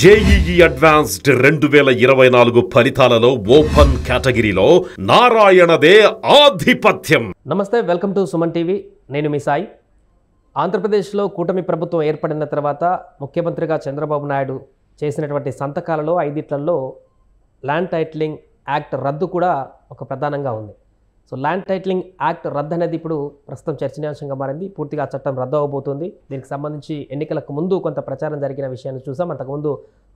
JEE advanced 2024 ఫలితాలలో open కేటగిరీలో నారాయణదే ఆధిపత్యం. నమస్తే, వెల్కమ్ టు సుమన్ టీవీ. నేను మీ సాయి. ఆంధ్రప్రదేశ్లో కూటమి ప్రభుత్వం ఏర్పడిన తర్వాత ముఖ్యమంత్రిగా చంద్రబాబు నాయుడు చేసినటువంటి సంతకాలలో 5 ల్యాండ్ టైటిలింగ్ యాక్ట్ రద్దు కూడా ఒక ప్రధానంగా ఉంది. సో ల్యాండ్ టైటిలింగ్ యాక్ట్ రద్దు అనేది ఇప్పుడు ప్రస్తుతం చర్చనీయాంశంగా మారింది. పూర్తిగా చట్టం రద్దు అవబోతుంది. దీనికి సంబంధించి ఎన్నికలకు ముందు కొంత ప్రచారం జరిగిన విషయాన్ని చూసాం. అంతకుముందు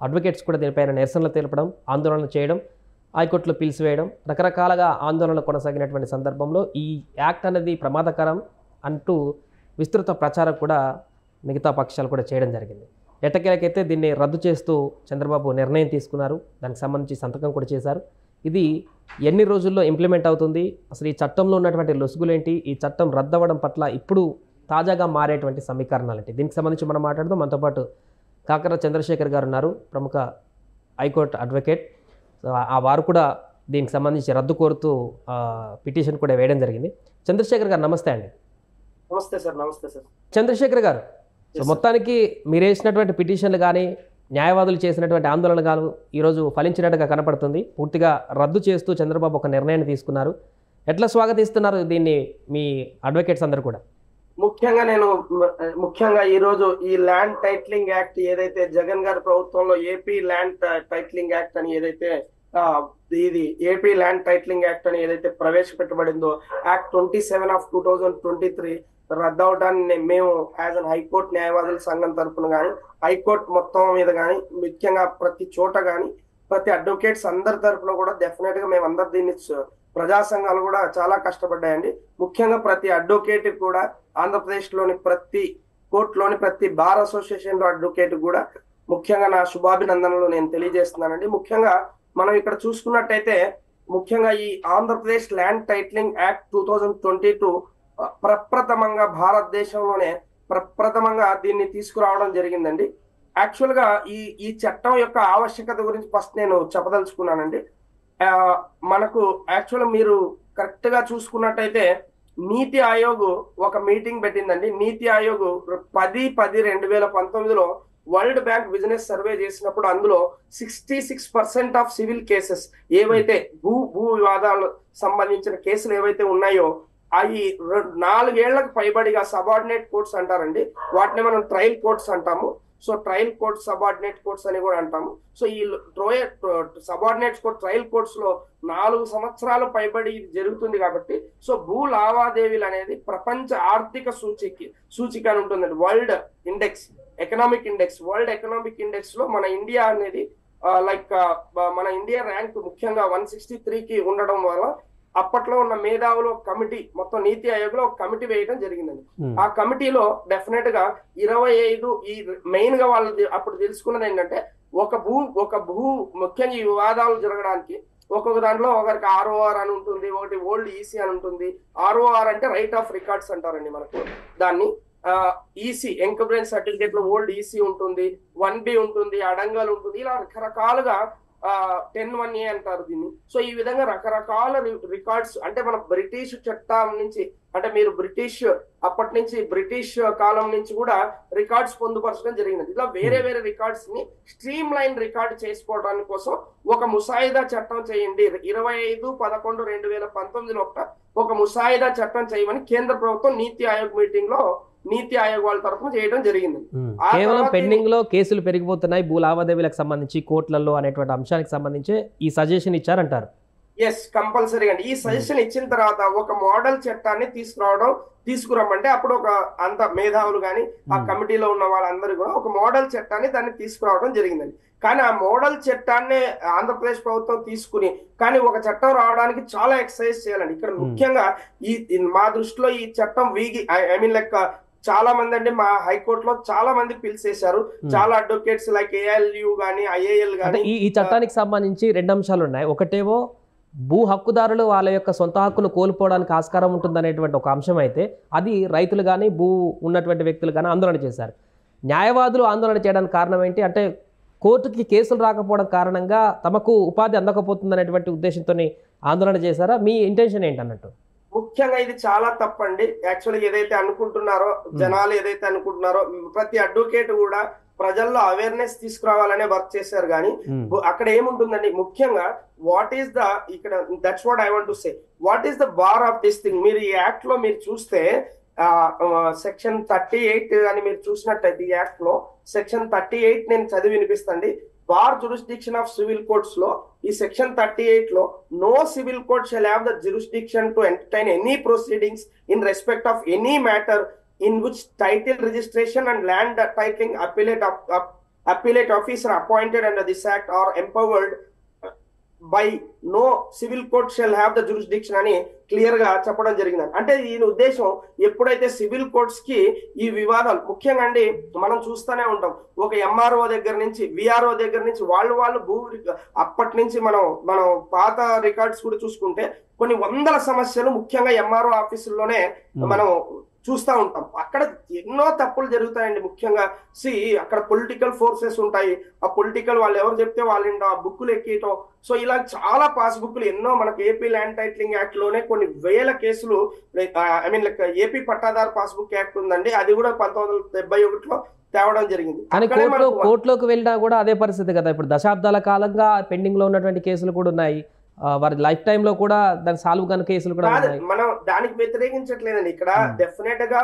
అడ్వకేట్స్ కూడా దీనిపైన నిరసనలు తెలపడం, ఆందోళనలు చేయడం, హైకోర్టులో పిలిచివేయడం, రకరకాలుగా ఆందోళనలు కొనసాగినటువంటి సందర్భంలో ఈ యాక్ట్ అనేది ప్రమాదకరం అంటూ విస్తృత ప్రచారం కూడా మిగతా పక్షాలు కూడా చేయడం జరిగింది. ఎట్టకేలకైతే దీన్ని రద్దు చేస్తూ చంద్రబాబు నిర్ణయం తీసుకున్నారు. దానికి సంబంధించి సంతకం కూడా చేశారు. ఇది ఎన్ని రోజుల్లో ఇంప్లిమెంట్ అవుతుంది, అసలు ఈ చట్టంలో ఉన్నటువంటి లొసుగులేంటి, ఈ చట్టం రద్దు అవ్వడం పట్ల ఇప్పుడు తాజాగా మారేటువంటి సమీకరణాలు ఏంటి, దీనికి సంబంధించి మనం మాట్లాడుతూ మనతో పాటు కాకర చంద్రశేఖర్ గారు ఉన్నారు, ప్రముఖ హైకోర్టు అడ్వకేట్. ఆ వారు కూడా దీనికి సంబంధించి రద్దు కోరుతూ పిటిషన్ కూడా వేయడం జరిగింది. చంద్రశేఖర్ గారు నమస్తే అండి. నమస్తే సార్. నమస్తే సార్. చంద్రశేఖర్ గారు, సో మొత్తానికి మీరు వేసినటువంటి పిటిషన్లు కానీ న్యాయవాదులు చేసినటువంటి ఆందోళన కాదు ఈరోజు ఫలించినట్టుగా కనపడుతుంది. పూర్తిగా రద్దు చేస్తూ చంద్రబాబు ఒక నిర్ణయాన్ని తీసుకున్నారు. ఎట్లా స్వాగతిస్తున్నారు దీన్ని మీ అడ్వకేట్స్ అందరూ కూడా? ముఖ్యంగా ఈరోజు ఈ ల్యాండ్ టైటిలింగ్ యాక్ట్ ఏదైతే జగన్ గారి ప్రభుత్వంలో ఏపీ ల్యాండ్ టైటిలింగ్ యాక్ట్ అని ఏదైతే ఇది ఏపీ ల్యాండ్ టైటిలింగ్ యాక్ట్ అని ఏదైతే ప్రవేశపెట్టబడిందో, యాక్ట్ 27/2023 రద్దు అవడాన్ని మేము యాజ్ అన్ హైకోర్టు న్యాయవాదుల సంఘం తరఫున కానీ, హైకోర్టు మొత్తం మీద కానీ, ముఖ్యంగా ప్రతి చోట కానీ, ప్రతి అడ్వకేట్స్ అందరి తరఫున కూడా డెఫినెట్ గా మేము అందరు దీన్ని ప్రజా సంఘాలు కూడా చాలా కష్టపడ్డాయండి. ముఖ్యంగా ప్రతి అడ్వకేట్ కూడా ఆంధ్రప్రదేశ్ లోని ప్రతి కోర్టులోని ప్రతి బార్ అసోసియేషన్ లో అడ్వకేట్ కూడా ముఖ్యంగా నా శుభాభినందనలు నేను తెలియజేస్తున్నానండి. ముఖ్యంగా మనం ఇక్కడ చూసుకున్నట్టయితే ముఖ్యంగా ఈ ఆంధ్రప్రదేశ్ ల్యాండ్ టైటిలింగ్ యాక్ట్ 2022 ప్రప్రథమంగా భారతదేశంలోనే ప్రప్రథమంగా దీన్ని తీసుకురావడం జరిగిందండి. యాక్చువల్ గా ఈ చట్టం యొక్క ఆవశ్యకత గురించి ఫస్ట్ నేను చెప్పదలుచుకున్నానండి. మనకు యాక్చువల్ మీరు కరెక్ట్ గా చూసుకున్నట్టయితే నీతి ఆయోగ్ ఒక మీటింగ్ పెట్టిందండి. నీతి ఆయోగ్ 10/10/2019లో వరల్డ్ బ్యాంక్ బిజినెస్ సర్వే చేసినప్పుడు అందులో 66% ఆఫ్ సివిల్ కేసెస్ ఏవైతే భూ వివాదాలు సంబంధించిన కేసులు ఏవైతే ఉన్నాయో అవి 4 ఏళ్లకు పైబడిగా సబార్డినేట్ కోర్ట్స్ అంటారండి. వాటిని మనం ట్రయల్ కోర్ట్స్ అంటాము. So trial courts, subordinate courts అని కూడా అంటాము. సో ఈ సబార్డినేట్ కోర్ట్, ట్రయల్ కోర్ట్స్ లో 4 సంవత్సరాలు పైబడి జరుగుతుంది కాబట్టి సో భూ లావాదేవీలు అనేది ప్రపంచ ఆర్థిక సూచిక అని ఉంటుందండి. World index, economic index, world economic index లో మన ఇండియా అనేది మన ఇండియా ర్యాంక్ ముఖ్యంగా 163కి ఉండడం వల్ల అప్పట్లో ఉన్న మేధావులు కమిటీ, మొత్తం నీతి ఆయోగ్ లో ఒక కమిటీ వేయడం జరిగిందండి. ఆ కమిటీలో డెఫినెట్ గా 25 ఈ మెయిన్ గా వాళ్ళు అప్పుడు తెలుసుకున్నది ఏంటంటే ఒక భూ ముఖ్యంగా ఈ వివాదాలు జరగడానికి ఒక్కొక్క దాంట్లో ఒకరికి ROR అని ఉంటుంది, ఒకటి ఓల్డ్ ఈసీ అని ఉంటుంది. ROR అంటే రైట్ ఆఫ్ రికార్డ్స్ అంటారండి మనకు దాన్ని. ఈసీ ఎంక్వైరీ సర్టిఫికేట్ లో ఓల్డ్ ఈసీ ఉంటుంది, 1B ఉంటుంది, అడంగల్ ఉంటుంది, ఇలా రకరకాలుగా 10(1)A అంటారు దీన్ని. సో ఈ విధంగా రకరకాల రికార్డ్స్ అంటే మన బ్రిటిష్ చట్టం నుంచి, అంటే మీరు అప్పటి నుంచి బ్రిటిష్ కాలం నుంచి కూడా రికార్డ్స్ పొందుపరచడం జరిగింది. ఇలా వేరే రికార్డ్స్ ని స్ట్రీమ్ లైన్ రికార్డ్ చేసుకోవడానికి కోసం ఒక ముసాయిదా చట్టం చేయండి, 25/11/2019లో ఒక ముసాయిదా చట్టం చేయమని కేంద్ర ప్రభుత్వం నీతి ఆయోగ్ మీటింగ్ లో నీతి ఆయోగ్ వాళ్ళ తరఫున చేయడం జరిగింది. కేవలం పెండింగ్ లో కేసులు పెరిగిపోతున్నాయి భూ లావాదేవీలకు సంబంధించి కోర్టులలో అనేటువంటి అంశానికి సంబంధించి ఈ సజెషన్ ఇచ్చారంటారు. ఎస్, కంపల్సరీ అండి. ఈ సజెషన్ ఇచ్చిన తర్వాత ఒక మోడల్ చట్టాన్ని తీసుకురమ్మంటే అప్పుడు ఒక అంత మేధావులు కానీ ఆ కమిటీలో ఉన్న వాళ్ళందరూ కూడా ఒక మోడల్ చట్టాన్ని దాన్ని తీసుకురావడం జరిగిందండి. కానీ ఆ మోడల్ చట్టాన్ని ఆంధ్రప్రదేశ్ ప్రభుత్వం తీసుకుని, కానీ ఒక చట్టం రావడానికి చాలా ఎక్సర్సైజ్ చేయాలండి. ఇక్కడ ముఖ్యంగా మా దృష్టిలో ఈ చట్టం చాలా మంది అండి మా హైకోర్టులో చాలా మంది పిలిచేశారు. చాలా అడ్వకేట్స్ లైక్ ALU గానీ IAL గానీ. ఈ చట్టానికి సంబంధించి 2 అంశాలు ఉన్నాయి. ఒకటేమో భూ హక్కుదారులు వాళ్ళ యొక్క సొంత హక్కును కోల్పోవడానికి ఆస్కారం ఉంటుందనేటువంటి ఒక అంశం అయితే, అది రైతులు కానీ భూ ఉన్నటువంటి వ్యక్తులు కానీ ఆందోళన చేశారు. న్యాయవాదులు ఆందోళన చేయడానికి కారణం ఏంటి అంటే, కోర్టుకి కేసులు రాకపోవడం కారణంగా తమకు ఉపాధి అందకపోతుందనేటువంటి ఉద్దేశంతో ఆందోళన చేశారా? మీ ఇంటెన్షన్ ఏంటన్నట్టు? ముఖ్యంగా ఇది చాలా తప్పండి. యాక్చువల్గా ఏదైతే అనుకుంటున్నారో జనాలు, ఏదైతే అనుకుంటున్నారో ప్రతి అడ్వకేట్ కూడా ప్రజల్లో అవేర్నెస్ తీసుకురావాలనే వర్క్ చేశారు కానీ అక్కడ ఏముంటుందండి ముఖ్యంగా వాట్ ఈస్ ద ఇక్కడ that's what I want to say what is the bar of this thing. మీరు ఈ యాక్ట్ లో మీరు చూస్తే సెక్షన్ 38 అని మీరు చూసినట్టయితే ఈ యాక్ట్ లో సెక్షన్ 38 నేను చదివి వినిపిస్తండి. Bar jurisdiction of civil courts లో ఈ సెక్షన్ 38 లో no civil court shall have the jurisdiction to entertain any proceedings in respect of any matter in which title registration and land titling appellate officer appointed under this act are empowered by no civil court shall have the jurisdiction అని clear గా చెప్పడం జరిగింది. అంటే దీని ఉద్దేశం ఎప్పుడైతే civil courts కి ఈ వివాదాలు ముఖ్యంగా అండి మనం చూస్తూనే ఉంటాం ఒక ఎంఆర్ఓ దగ్గర నుంచి విఆర్ఓ దగ్గర నుంచి వాళ్ళు భూ అప్పటి నుంచి మనం పాత రికార్డ్స్ కూడా చూసుకుంటే కొన్ని వందల సమస్యలు ముఖ్యంగా ఎంఆర్ఓ ఆఫీసుల్లోనే మనం చూస్తూ ఉంటాం. అక్కడ ఎన్నో తప్పులు జరుగుతాయండి. ముఖ్యంగా అక్కడ పొలిటికల్ ఫోర్సెస్ ఉంటాయి. ఆ పొలిటికల్ వాళ్ళు ఎవరు చెప్తే వాళ్ళు ఆ బుక్కులు ఎక్కియటం. సో ఇలా చాలా పాస్ బుక్లు ఎన్నో మనకు ఏపీ ల్యాండ్ టైటిలింగ్ యాక్ట్ లోనే కొన్ని వేల కేసులు ఐ మీన్ లైక్ ఏపీ పట్టాదారు పాస్బుక్ యాక్ట్ ఉందండి, అది కూడా 1971లో తేవడం జరిగింది. కానీ కోర్టులోకి వెళ్ళినా కూడా అదే పరిస్థితి కదా. ఇప్పుడు దశాబ్దాల కాలంగా పెండింగ్ లో ఉన్నటువంటి కేసులు కూడా ఉన్నాయి. వారి లైఫ్ టైమ్ లో కూడా దాని సాల్వ్ కాని కేసులు కూడా మనం దానికి వ్యతిరేకించట్లేదండి. ఇక్కడ డెఫినెట్ గా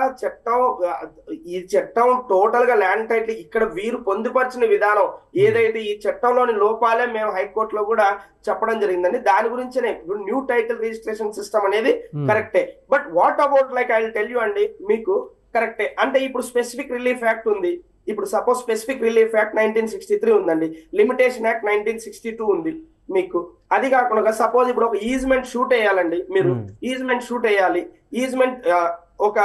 ఈ చట్టం టోటల్ గా ల్యాండ్ టైటిల్ ఇక్కడ వీరు పొందుపరిచిన విధానం ఏదైతే ఈ చట్టంలోని లోపాలే మేము హైకోర్టులో కూడా చెప్పడం జరిగిందండి. దాని గురించే న్యూ టైటిల్ రిజిస్ట్రేషన్ సిస్టమ్ అనేది కరెక్టే. But what about like I will tell you అండి మీకు కరెక్టే అంటే ఇప్పుడు స్పెసిఫిక్ రిలీఫ్ యాక్ట్ ఉంది. ఇప్పుడు సపోజ్ స్పెసిఫిక్ రిలీఫ్ యాక్ట్ 1963 ఉందండి, లిమిటేషన్ యాక్ట్ 1962 ఉంది మీకు. అది కాకుండా సపోజ్ ఇప్పుడు ఒక ఈజ్మెంట్ షూట్ వేయాలండి, మీరు ఈజ్మెంట్ షూట్ వేయాలి, ఈజ్మెంట్ ఒక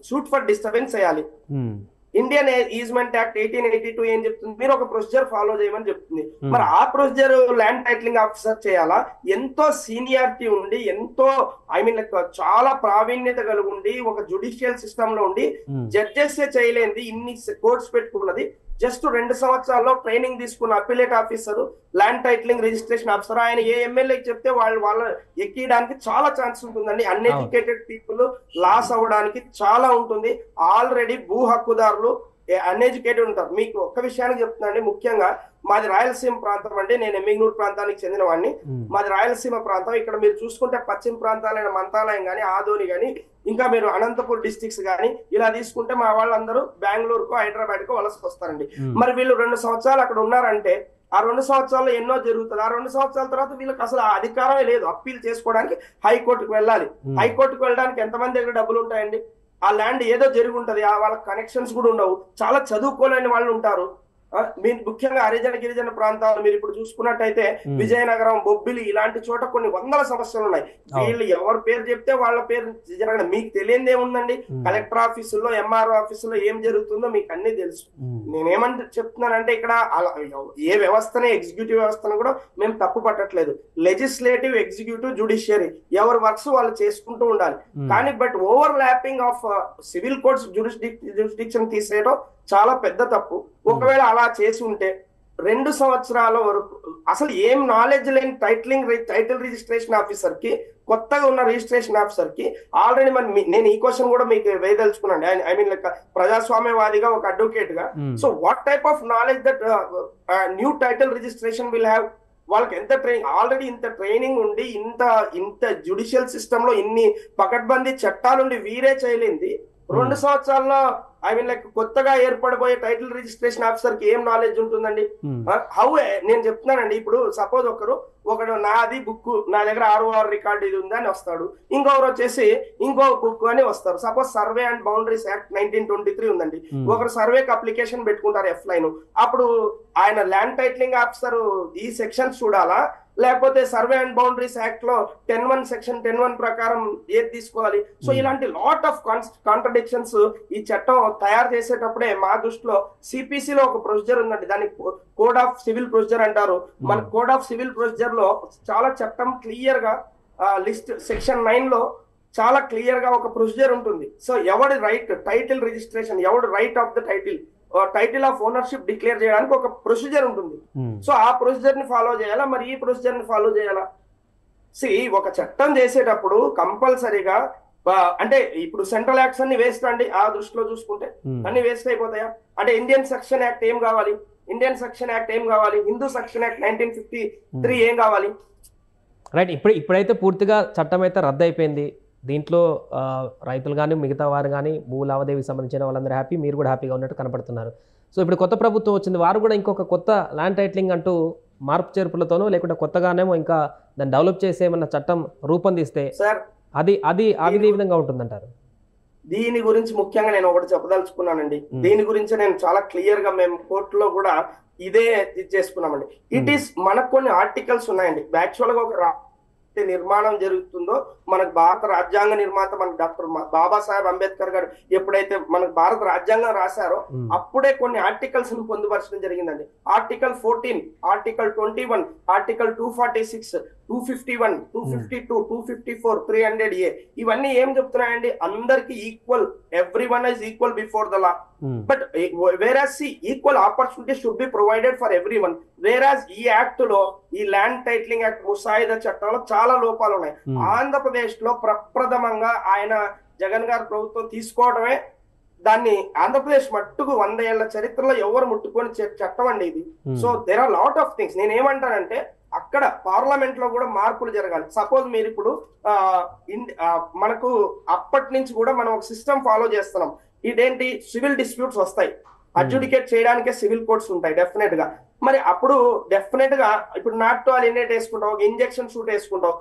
షూట్ ఫర్ డిస్టర్బెన్స్ వేయాలి. ఇండియన్ ఈజ్మెంట్ యాక్ట్ 1882 ఏం చెప్తుంది, మీరు ఒక ప్రొసీజర్ ఫాలో చేయమని చెప్తుంది. మరి ఆ ప్రొసీజర్ ల్యాండ్ టైటిలింగ్ ఆఫీసర్ చేయాలా? ఎంతో సీనియారిటీ ఉండి ఎంతో ఐ మీన్ చాలా ప్రావీణ్యత కలిగి ఉండి ఒక జ్యుడిషియల్ సిస్టమ్ లో ఉండి జడ్జెస్ చేయలేంది ఇన్ని కోర్ట్స్ పెట్టుకున్నది జస్ట్ 2 సంవత్సరాల్లో ట్రైనింగ్ తీసుకున్న appellate officer land titling registration officer ఆయన ఏ ఎమ్మెల్యేకి చెప్తే వాళ్ళు ఎక్కడానికి చాలా ఛాన్స్ ఉంటుందండి. అన్ఎడ్యుకేటెడ్ పీపుల్ లాస్ అవ్వడానికి చాలా ఉంటుంది. ఆల్రెడీ భూ హక్కుదారులు అన్ఎడ్యుకేటెడ్ ఉంటారు. మీకు ఒక్క విషయానికి చెప్తున్నాండి, ముఖ్యంగా మాది రాయలసీమ ప్రాంతం అండి, నేను ఎమ్మిగనూరు ప్రాంతానికి చెందిన వాడిని. మాది రాయలసీమ ప్రాంతం. ఇక్కడ మీరు చూసుకుంటే పశ్చిమ ప్రాంతాలైన మంత్రాలయం కానీ ఆదోని కానీ ఇంకా మీరు అనంతపూర్ డిస్ట్రిక్ట్స్ కానీ ఇలా తీసుకుంటే మా వాళ్ళందరూ బెంగళూరుకు హైదరాబాద్కు వలస వస్తారండి. మరి వీళ్ళు 2 సంవత్సరాలు అక్కడ ఉన్నారంటే ఆ 2 సంవత్సరాల్లో ఎన్నో జరుగుతుంది. ఆ 2 సంవత్సరాల తర్వాత వీళ్ళకి అసలు ఆ అధికారమే లేదు అప్పీల్ చేసుకోవడానికి. హైకోర్టుకు వెళ్ళాలి. హైకోర్టుకు వెళ్ళడానికి ఎంతమంది దగ్గర డబ్బులు ఉంటాయండి? ఆ ల్యాండ్ ఏదో జరిగి ఉంటది, వాళ్ళ కనెక్షన్స్ కూడా ఉండవు, చాలా చదువుకోలేని వాళ్ళు ఉంటారు. ముఖ్యంగా హరిజన గిరిజన ప్రాంతాలు మీరు ఇప్పుడు చూసుకున్నట్టయితే విజయనగరం, బొబ్బిలి ఇలాంటి చోట కొన్ని వందల సమస్యలు ఉన్నాయి. వీళ్ళు ఎవరి పేరు చెప్తే వాళ్ళ పేరు జరగడం మీకు తెలియదు ఏముందండి. కలెక్టర్ ఆఫీసుల్లో ఎంఆర్ఓ ఆఫీసులో ఏం జరుగుతుందో మీకు అన్ని తెలుసు. నేనేమంటే చెప్తున్నానంటే ఇక్కడ ఏ వ్యవస్థని ఎగ్జిక్యూటివ్ వ్యవస్థను కూడా మేము తప్పు పట్టట్లేదు. లెజిస్లేటివ్, ఎగ్జిక్యూటివ్, జ్యుడిషియరీ ఎవరి వర్క్స్ వాళ్ళు చేసుకుంటూ ఉండాలి. కానీ but over lapping of civil courts jurisdiction తీసేయడం చాలా పెద్ద తప్పు. ఒకవేళ అలా చేసి ఉంటే 2 సంవత్సరాల వరకు అసలు ఏం నాలెడ్జ్ లేని టైటిల్ రిజిస్ట్రేషన్ ఆఫీసర్ కి, కొత్తగా ఉన్న రిజిస్ట్రేషన్ ఆఫీసర్ కి ఆల్రెడీ నేను ఈ క్వశ్చన్ కూడా మీకు వేయదలుచుకున్నాను. ఐ మీన్ లైక్ ప్రజాస్వామ్యవాదిగా ఒక అడ్వకేట్ గా. So what type of knowledge that new title registration will have? వాళ్ళకి ఎంత ట్రైనింగ్, ఆల్రెడీ ఇంత ట్రైనింగ్ ఉండి ఇంత జ్యుడిషియల్ సిస్టమ్ లో ఇన్ని పకడ్బందీ చట్టాలుండి వీరే చేయలేంది 2 సంవత్సరాల్లో ఐ మీన్ లైక్ కొత్తగా ఏర్పడబోయే టైటిల్ రిజిస్ట్రేషన్ ఆఫీసర్ కి ఏం నాలెడ్జ్ ఉంటుందండి? హౌ నేను చెప్తున్నానండి. ఇప్పుడు సపోజ్ ఒకడు నాది బుక్ నా దగ్గర 6 రికార్డు ఇది ఉంది అని వస్తాడు, ఇంకొకరు వచ్చేసి ఇంకో బుక్ అని వస్తారు. Suppose survey and boundaries act 1923 ఉందండి, ఒకరు సర్వేకి అప్లికేషన్ పెట్టుకుంటారు ఎఫ్ లైన్. అప్పుడు ఆయన ల్యాండ్ టైటిలింగ్ ఆఫీసర్ ఈ సెక్షన్ చూడాలా, లేకపోతే సర్వే అండ్ బౌండరీస్ యాక్ట్ లో 10(1) సెక్షన్ 10(1) ప్రకారం ఏది తీసుకోవాలి? సో ఇలాంటి లాట్ ఆఫ్ కాంట్రడిక్షన్స్ ఈ చట్టం తయారు చేసేటప్పుడే మా దృష్టిలో సిపిసిలో ఒక ప్రొసీజర్ ఉందండి, దాన్ని కోడ్ ఆఫ్ సివిల్ ప్రొసీజర్ అంటారు. మన కోడ్ ఆఫ్ సివిల్ ప్రొసీజర్ లో చాలా చట్టం క్లియర్ గా లిస్ట్ సెక్షన్ 9 లో చాలా క్లియర్ గా ఒక ప్రొసీజర్ ఉంటుంది. సో ఎవడి రైట్ టైటిల్ రిజిస్ట్రేషన్, ఎవడి right of the title of ownership declare చేయడానికి ఒక ప్రొసీజర్ ఉంటుంది. సో ఆ ప్రొసీజర్ ని ఫాలో చేయాలా, మరి ఈ ప్రొసీజర్ ని ఫాలో చేయాలా? ఒక చట్టం చేసేటప్పుడు కంపల్సరీగా అంటే ఇప్పుడు సెంట్రల్ యాక్ట్స్ అన్ని వేస్ట్ అండి ఆ దృష్టిలో చూసుకుంటే అన్ని వేస్ట్ అయిపోతాయా? అంటే ఇండియన్ సెక్షన్ యాక్ట్ ఏం కావాలి? హిందూ సెక్షన్ యాక్ట్ 1953 ఏం కావాలి? రైట్. ఇప్పుడైతే పూర్తిగా చట్టం అయితే రద్దు అయిపోయింది. దీంట్లో రైతులు కానీ మిగతా వారు కానీ భూ లావాదేవీకి సంబంధించిన వాళ్ళందరూ హ్యాపీ, మీరు కూడా హ్యాపీగా ఉన్నట్టు కనపడుతున్నారు. సో ఇప్పుడు కొత్త ప్రభుత్వం వచ్చింది, వారు కూడా ఇంకొక కొత్త ల్యాండ్ టైటిలింగ్ అంటూ మార్పు చేర్పులతోనో లేకుంటే కొత్తగానేమో ఇంకా దాన్ని డెవలప్ చేసే ఏమన్నా చట్టం రూపొందిస్తే సార్ అది ఏ విధంగా ఉంటుందంటారు? దీని గురించి ముఖ్యంగా నేను ఒకటి చెప్పదలుచుకున్నానండి. దీని గురించి నేను చాలా క్లియర్ గా మేము కోర్టులో కూడా ఇదే చేసుకున్నామండి. ఇట్ ఈస్ మనకు కొన్ని ఆర్టికల్స్ ఉన్నాయండి. యాక్చువల్ గా ఒక నిర్మాణం జరుగుతుందో మనకు భారత రాజ్యాంగ నిర్మాత మనకు డాక్టర్ బాబాసాహెబ్ అంబేద్కర్ గారు ఎప్పుడైతే మనకు భారత రాజ్యాంగం రాశారో అప్పుడే కొన్ని ఆర్టికల్స్ ను పొందుపరచడం జరిగిందండి. ఆర్టికల్ 14, ఆర్టికల్ 21, ఆర్టికల్ 246, 251, 252, 254, 300A ఇవన్నీ ఏం చెప్తున్నాయండి? అందరికి equal, everyone is equal before the law. But whereas equal opportunity should be provided for everyone. Whereas ఈ యాక్ట్ లో, ఈ ల్యాండ్ టైటిలింగ్ యాక్ట్ ముసాయిదా చట్టంలో చాలా లోపాలు ఉన్నాయి. ఆంధ్రప్రదేశ్ లో ప్రప్రథమంగా ఆయన జగన్ గారి ప్రభుత్వం తీసుకోవడమే దాన్ని ఆంధ్రప్రదేశ్ మట్టుకు 100 ఏళ్ల చరిత్రలో ఎవరు ముట్టుకొని చట్టం అండి ఇది. So there are lot of things. నేను ఏమంటానంటే అక్కడ పార్లమెంట్ లో కూడా మార్పులు జరగాలి. సపోజ్ మీరు ఇప్పుడు మనకు అప్పటి నుంచి కూడా మనం ఒక సిస్టమ్ ఫాలో చేస్తున్నాం. ఇదేంటి, సివిల్ డిస్ప్యూట్స్ వస్తాయి, అడ్జుడికేట్ చేయడానికే సివిల్ కోర్ట్స్ ఉంటాయి డెఫినెట్ గా. మరి అప్పుడు డెఫినెట్ గా ఇప్పుడు నాట్ టు అలినేట్ వేసుకుంటావు, ఒక ఇంజెక్షన్ షూట్ వేసుకుంటావు.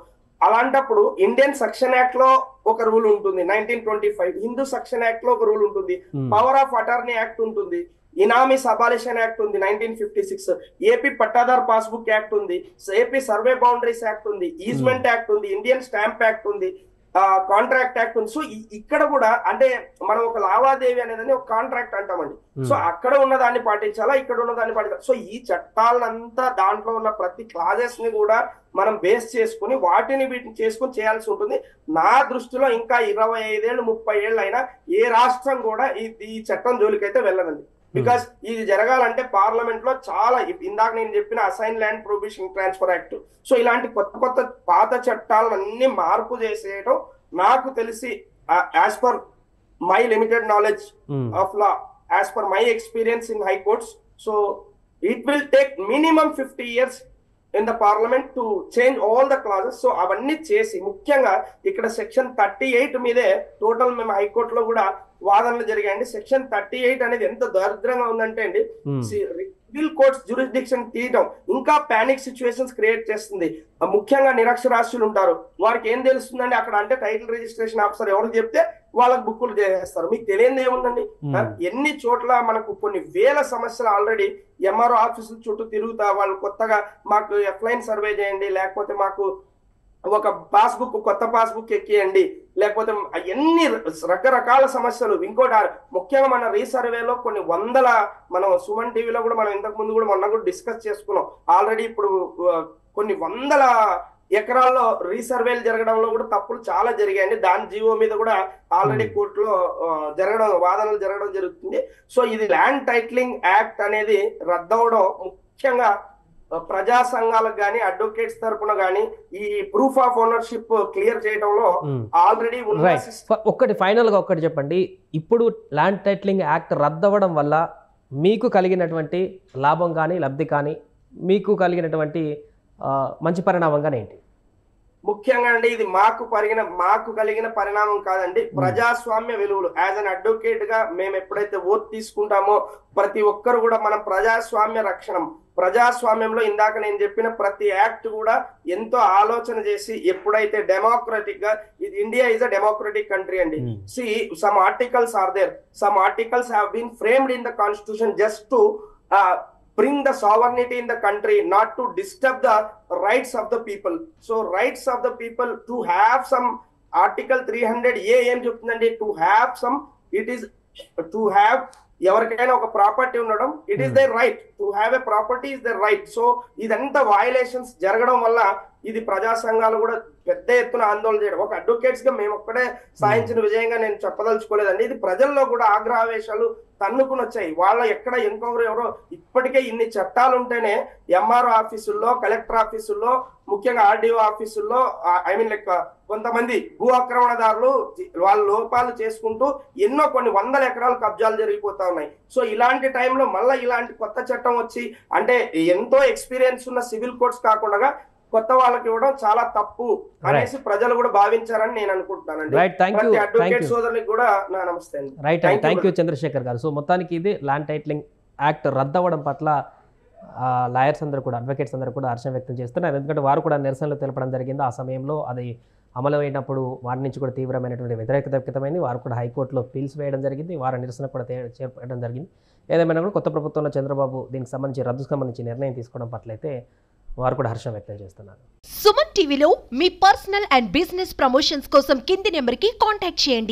అలాంటప్పుడు ఇండియన్ సెక్షన్ యాక్ట్ లో ఒక రూల్ ఉంటుంది 1925, హిందూ సెక్షన్ యాక్ట్ లో ఒక రూల్ ఉంటుంది, పవర్ ఆఫ్ అటార్నీ యాక్ట్ ఉంటుంది, ఇనామీస్ అబాలిషన్ యాక్ట్ ఉంది 1956, ఏపీ పట్టాదార్ పాస్బుక్ యాక్ట్ ఉంది, ఏపీ సర్వే బౌండరీస్ యాక్ట్ ఉంది, ఈజ్మెంట్ యాక్ట్ ఉంది, ఇండియన్ స్టాంప్ యాక్ట్ ఉంది, కాంట్రాక్ట్ యాక్ట్ ఉంది. సో ఇక్కడ కూడా అంటే మనం ఒక లావాదేవీ అనేది ఒక కాంట్రాక్ట్ అంటామండి. సో అక్కడ ఉన్న దాన్ని పాటించాలా, ఇక్కడ ఉన్న దాన్ని పాటించాలా. సో ఈ చట్టాలంతా దాంట్లో ఉన్న ప్రతి క్లాజెస్ ని కూడా మనం బేస్ చేసుకుని వీటిని చేసుకుని చేయాల్సి ఉంటుంది. నా దృష్టిలో ఇంకా 25 ఏళ్ళు 30 ఏళ్ళు అయినా ఏ రాష్ట్రం కూడా ఈ చట్టం జోలికైతే వెళ్ళదండి. బికాస్ ఇది జరగాలంటే పార్లమెంట్ లో చాలా, ఇందాక నేను చెప్పిన assign land prohibition transfer act, so ఇలాంటి కొత్త పాత చట్టాలన్నీ మార్పు చేసేయడం నాకు తెలిసి as per my limited knowledge of law, as per my experience in high courts, so it will take minimum 50 years in the parliament to change all the clauses. So అవన్నీ చేసి ముఖ్యంగా ఇక్కడ సెక్షన్ 38 మీదే టోటల్ మేము హైకోర్టులో కూడా వాదనలు జరిగాయండి. సెక్షన్ 38 అనేది ఎంత దరిద్రంగా ఉందంటే అండి, సివిల్ కోర్ట్స్ జ్యూరిస్డిక్షన్ తీయడం ఇంకా పానిక్ సిచ్యువేషన్స్ క్రియేట్ చేస్తుంది. ముఖ్యంగా నిరక్షరాస్యులు ఉంటారు, వారికి ఏం తెలుస్తుందండి అక్కడ అంటే టైటిల్ రిజిస్ట్రేషన్ ఆఫీసర్ ఎవరికి చెప్తే వాళ్ళకి బుక్కులు చేసేస్తారు. మీకు తెలియదు ఏముందండి, ఎన్ని చోట్ల మనకు కొన్ని వేల సమస్యలు ఆల్రెడీ ఎంఆర్ఓ ఆఫీసుల చుట్టూ తిరుగుతా వాళ్ళు కొత్తగా మాకు ఎఫ్లైన్ సర్వే చేయండి, లేకపోతే మాకు ఒక పాస్బుక్ కొత్త పాస్బుక్ ఎక్కియండి, లేకపోతే ఎన్ని రకరకాల సమస్యలు. ఇంకోటి ముఖ్యంగా మన రీసర్వేలో కొన్ని వందల, మనం సుమన్ టీవీలో కూడా మనం ఇంతకు ముందు కూడా మొన్న కూడా డిస్కస్ చేసుకున్నాం ఆల్రెడీ. ఇప్పుడు కొన్ని వందల ఎకరాల్లో రీసర్వేలు జరగడంలో కూడా తప్పులు చాలా జరిగాయండి. దాని జీవో మీద కూడా ఆల్రెడీ కోర్టులో వాదనలు జరగడం జరుగుతుంది. సో ఇది ల్యాండ్ టైటిలింగ్ యాక్ట్ అనేది రద్దవడం ముఖ్యంగా ప్రజా సంఘాలకు గానీ అడ్వకేట్స్ తరపున గానీ ఈ ప్రూఫ్ ఆఫ్ ఓనర్షిప్ క్లియర్ చేయడంలో ఆల్రెడీ ఒక్కటి ఫైనల్ గా ఒక్కటి చెప్పండి, ఇప్పుడు ల్యాండ్ టైటిలింగ్ యాక్ట్ రద్దవడం వల్ల మీకు కలిగినటువంటి లాభం కానీ లబ్ధి కానీ, మీకు కలిగినటువంటి మంచి పరిణామంగా ఏంటి? ముఖ్యంగా అండి ఇది మాకు కలిగిన పరిణామం కాదండి, ప్రజాస్వామ్య విలువలు. యాజ్ అన్ అడ్వకేట్ గా మేము ఎప్పుడైతే ఓత్ తీసుకుంటామో ప్రతి ఒక్కరు కూడా మనం ప్రజాస్వామ్య రక్షణం, ప్రజాస్వామ్యంలో ఇందాక నేను చెప్పిన ప్రతి యాక్ట్ కూడా ఎంతో ఆలోచన చేసి ఎప్పుడైతే డెమోక్రటిక్ గా, India is a democratic country అండి. See some articles are there, some articles have been framed in the constitution just to bring the sovereignty in the country, not to disturb the rights of the people. So rights of the people to have some article 300A em cheptundandi, to have some, it is to have ఎవరికైనా ఒక property ఉండడం, it is their right, to have a property is their right. So ఇదంతా violations జరగడం వల్ల ఇది ప్రజా సంఘాలు కూడా పెద్ద ఎత్తున ఆందోళన చేయడం ఒక అడ్వకేట్స్ గా మేము ఒక్కడే సాధించిన విజయంగా నేను చెప్పదలుచుకోలేదండి. ఇది ప్రజల్లో కూడా ఆగ్రహావేశాలు తన్నుకుని వచ్చాయి. వాళ్ళ ఎక్కడ ఎంక్వైరీ ఎవరో ఇప్పటికే ఇన్ని చట్టాలు ఉంటేనే ఎంఆర్ఓ ఆఫీసుల్లో, కలెక్టర్ ఆఫీసుల్లో, ముఖ్యంగా ఆర్డీఓ ఆఫీసుల్లో కొంతమంది భూ ఆక్రమణదారులు వాళ్ళ లోపాలు చేసుకుంటూ ఎన్నో కొన్ని వందల ఎకరాలు కబ్జాలు జరిగిపోతా ఉన్నాయి. సో ఇలాంటి టైంలో మళ్ళీ ఇలాంటి కొత్త చట్టం వచ్చి అంటే ఎంతో ఎక్స్పీరియన్స్ ఉన్న సివిల్ కోర్ట్స్ కాకుండా కొత్త వాళ్ళకి ఇవ్వడం చాలా తప్పు అనేసి ప్రజలు కూడా భావించారని నేను అనుకుంటున్నానండి. ప్రతి అడ్వకేట్ సోదరులకు కూడా నా నమస్తే అండి. రైట్, థ్యాంక్ యూ చంద్రశేఖర్ గారు. సో మొత్తానికి ఇది ల్యాండ్ టైటిలింగ్ యాక్ట్ రద్దవడం పట్ల లాయర్స్ అందరూ కూడా, అడ్వకేట్స్ అందరూ కూడా హర్షం వ్యక్తం చేస్తున్నారు. ఎందుకంటే వారు కూడా నిరసనలు తెలపడం జరిగింది. ఆ సమయంలో అది అమలు అయినప్పుడు వారి నుంచి కూడా తీవ్రమైనటువంటి వ్యతిరేకత వ్యక్తమైంది. వారు కూడా హైకోర్టులో పిల్స్ వేయడం జరిగింది. వారి నిరసన కూడా చేపట్టడం జరిగింది. ఏదేమైనా కూడా కొత్త ప్రభుత్వంలో చంద్రబాబు దీనికి సంబంధించి రద్దుకు సంబంధించి నిర్ణయం తీసుకోవడం పట్ల అయితే వారు కూడా హర్షం వ్యక్తం చేస్తున్నారు. సుమన్ టీవీలో మీ పర్సనల్ అండ్ బిజినెస్ ప్రమోషన్స్ కోసం కింది నెంబర్కి కాంటాక్ట్ చేయండి.